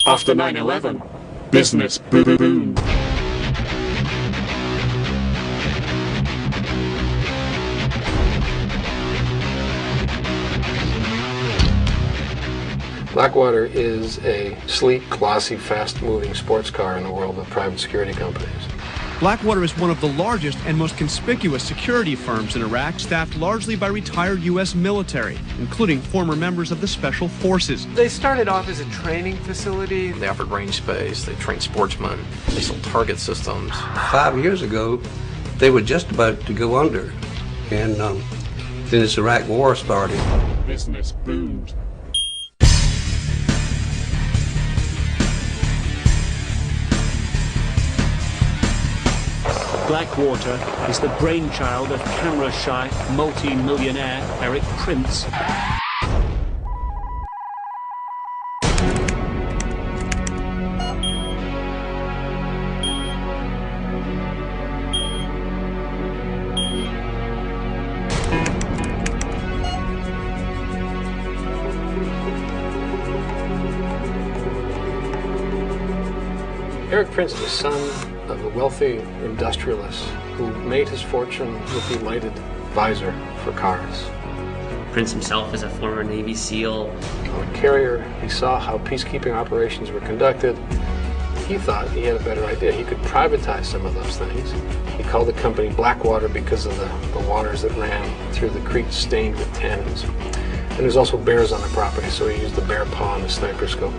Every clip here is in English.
After 9/11, business boomed. Blackwater is a sleek, glossy, fast-moving sports car in the world of private security companies. Blackwater is one of the largest and most conspicuous security firms in Iraq, staffed largely by retired U.S. military, including former members of the Special Forces. They started off as a training facility. They offered range space, they trained sportsmen, they sold target systems. 5 years ago, they were just about to go under, and then this Iraq war started. Business boomed. Blackwater is the brainchild of camera-shy, multi-millionaire Eric Prince. Eric Prince is the son of a wealthy industrialist who made his fortune with the lighted visor for cars. Prince himself is a former Navy SEAL. On a carrier, he saw how peacekeeping operations were conducted. He thought he had a better idea. He could privatize some of those things. He called the company Blackwater because of the waters that ran through the creek stained with tannins. And there's also bears on the property, so he used the bear paw and the sniper scope.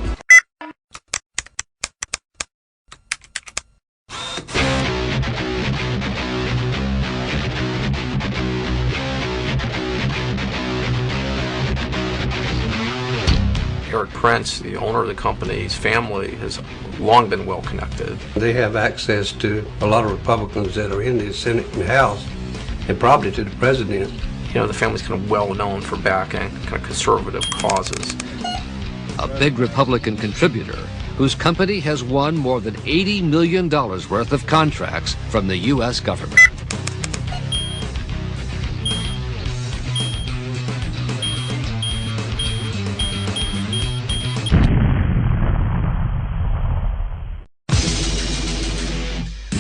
Eric Prince, the owner of the company's family, has long been well connected. They have access to a lot of Republicans that are in the Senate and House, and probably to the president. You know, the family's kind of well known for backing kind of conservative causes. A big Republican contributor whose company has won more than $80 million worth of contracts from the U.S. government.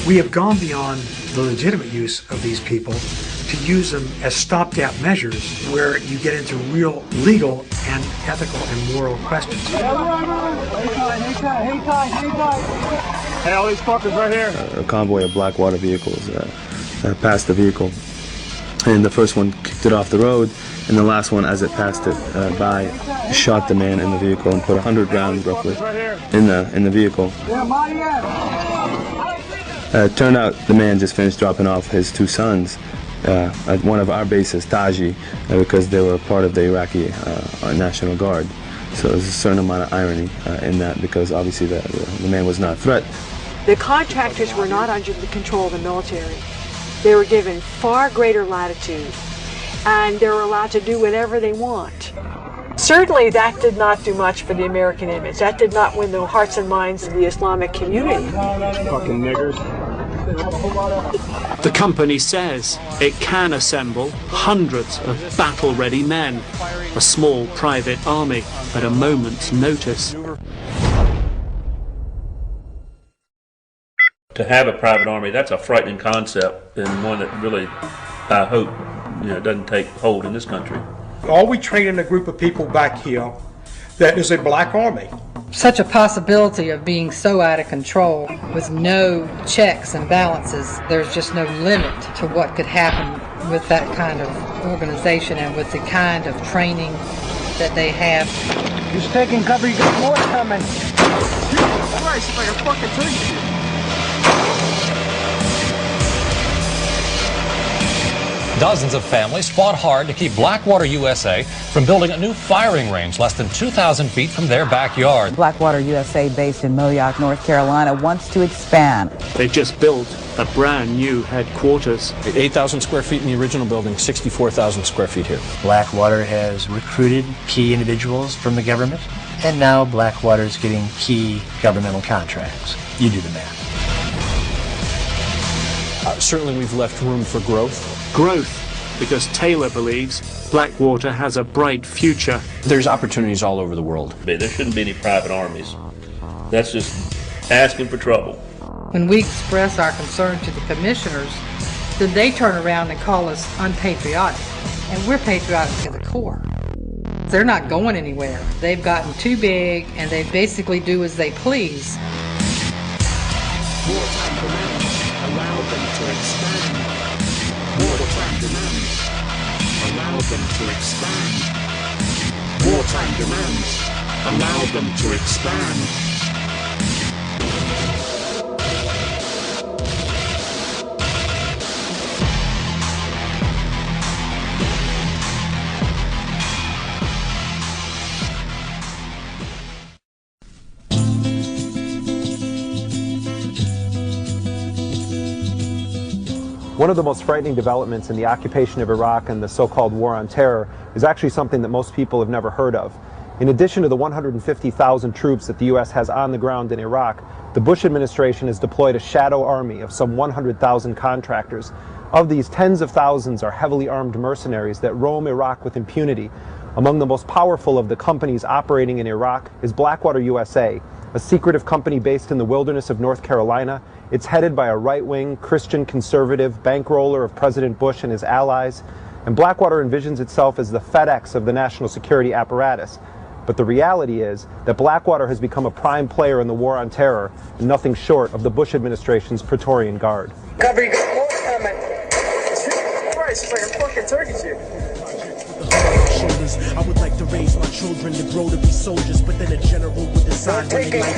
We have gone beyond the legitimate use of these people to use them as stopgap measures where you get into real legal and ethical and moral questions. Hey, all these fuckers right here. A convoy of Blackwater vehicles passed the vehicle. And the first one kicked it off the road, and the last one, as it passed it by, shot the man in the vehicle and put 100 rounds roughly in the vehicle. Turned out the man just finished dropping off his two sons at one of our bases, Taji, because they were part of the Iraqi National Guard. So there's a certain amount of irony in that, because obviously the man was not a threat. The contractors were not under the control of the military. They were given far greater latitude, and they were allowed to do whatever they want. Certainly that did not do much for the American image. That did not win the hearts and minds of the Islamic community. Fucking niggers. The company says it can assemble hundreds of battle-ready men, a small private army at a moment's notice. To have a private army, that's a frightening concept, and one that really, I hope, doesn't take hold in this country. All we train in a group of people back here that is a black army. Such a possibility of being so out of control with no checks and balances, there's just no limit to what could happen with that kind of organization and with the kind of training that they have. Just taking cover, you got more coming. Jesus Christ, if I can fucking tell you. Dozens of families fought hard to keep Blackwater USA from building a new firing range less than 2,000 feet from their backyard. Blackwater USA, based in Moyock, North Carolina, wants to expand. They've just built a brand new headquarters. 8,000 square feet in the original building, 64,000 square feet here. Blackwater has recruited key individuals from the government, and now Blackwater is getting key governmental contracts. You do the math. Certainly we've left room for growth. Growth, because Taylor believes Blackwater has a bright future. There's opportunities all over the world. There shouldn't be any private armies. That's just asking for trouble. When we express our concern to the commissioners, then they turn around and call us unpatriotic. And we're patriotic to the core. They're not going anywhere. They've gotten too big and they basically do as they please. Wartime demands allow them to expand. Wartime demands allow them to expand. Wartime demands allow them to expand. One of the most frightening developments in the occupation of Iraq and the so-called war on terror is actually something that most people have never heard of. In addition to the 150,000 troops that the U.S. has on the ground in Iraq, the Bush administration has deployed a shadow army of some 100,000 contractors. Of these, tens of thousands are heavily armed mercenaries that roam Iraq with impunity. Among the most powerful of the companies operating in Iraq is Blackwater USA, a secretive company based in the wilderness of North Carolina. It's headed by a right-wing, Christian conservative bankroller of President Bush and his allies. And Blackwater envisions itself as the FedEx of the national security apparatus. But the reality is that Blackwater has become a prime player in the war on terror, and nothing short of the Bush administration's Praetorian Guard. Cover, you got more coming. Jesus Christ, it's like a fucking turkey chick. I would like to raise my children to grow to be soldiers, but then a general would decide when they like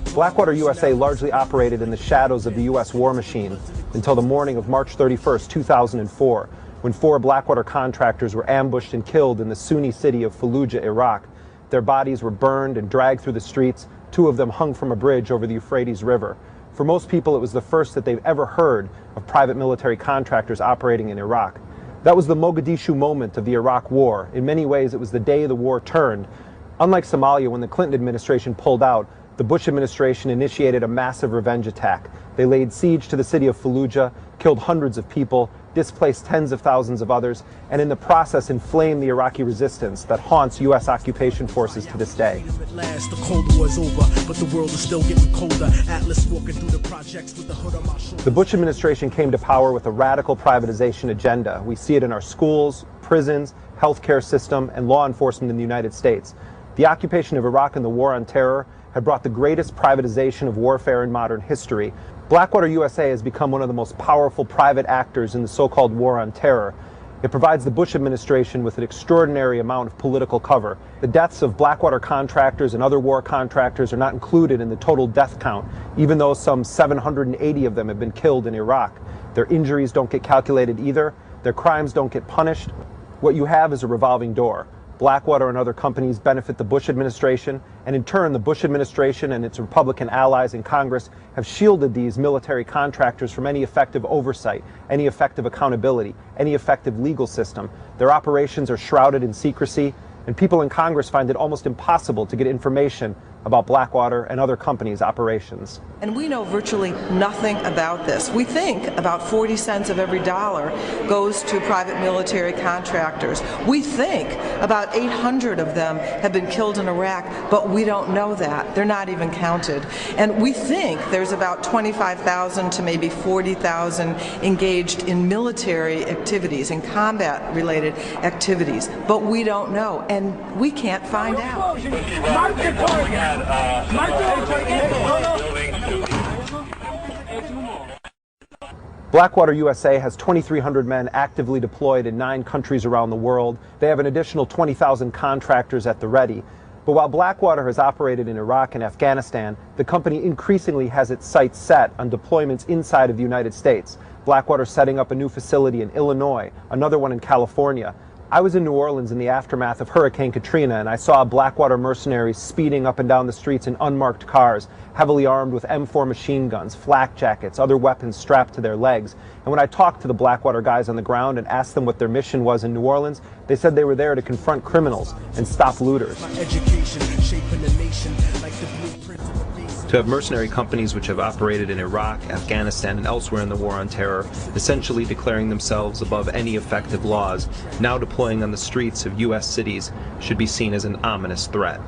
to. Blackwater USA largely operated in the shadows of the U.S. war machine until the morning of March 31st, 2004, when 4 Blackwater contractors were ambushed and killed in the Sunni city of Fallujah, Iraq. Their bodies were burned and dragged through the streets, 2 of them hung from a bridge over the Euphrates River. For most people, it was the first that they've ever heard of private military contractors operating in Iraq. That was the Mogadishu moment of the Iraq War. In many ways, it was the day the war turned. Unlike Somalia, when the Clinton administration pulled out, the Bush administration initiated a massive revenge attack. They laid siege to the city of Fallujah, killed hundreds of people, displaced tens of thousands of others, and in the process inflamed the Iraqi resistance that haunts U.S. occupation forces to this day. The Cold War's over, but the world is still getting colder. Atlas walking through the projects with the hood on my shoulder. The Bush administration came to power with a radical privatization agenda. We see it in our schools, prisons, healthcare system, and law enforcement in the United States. The occupation of Iraq and the war on terror had brought the greatest privatization of warfare in modern history. Blackwater USA has become one of the most powerful private actors in the so-called war on terror. It provides the Bush administration with an extraordinary amount of political cover. The deaths of Blackwater contractors and other war contractors are not included in the total death count, even though some 780 of them have been killed in Iraq. Their injuries don't get calculated either. Their crimes don't get punished. What you have is a revolving door. Blackwater and other companies benefit the Bush administration, and in turn the Bush administration and its Republican allies in Congress have shielded these military contractors from any effective oversight, any effective accountability, any effective legal system. Their operations are shrouded in secrecy, and people in Congress find it almost impossible to get information about Blackwater and other companies' operations. And we know virtually nothing about this. We think about 40 cents of every dollar goes to private military contractors. We think about 800 of them have been killed in Iraq, but we don't know that. They're not even counted. And we think there's about 25,000 to maybe 40,000 engaged in military activities, in combat-related activities, but we don't know, and we can't find out. Blackwater USA has 2,300 men actively deployed in 9 countries around the world. They have an additional 20,000 contractors at the ready. But while Blackwater has operated in Iraq and Afghanistan, the company increasingly has its sights set on deployments inside of the United States. Blackwater setting up a new facility in Illinois, another one in California. I was in New Orleans in the aftermath of Hurricane Katrina, and I saw Blackwater mercenaries speeding up and down the streets in unmarked cars, heavily armed with M4 machine guns, flak jackets, other weapons strapped to their legs. And when I talked to the Blackwater guys on the ground and asked them what their mission was in New Orleans, they said they were there to confront criminals and stop looters. To have mercenary companies which have operated in Iraq, Afghanistan, and elsewhere in the war on terror, essentially declaring themselves above any effective laws, now deploying on the streets of U.S. cities, should be seen as an ominous threat.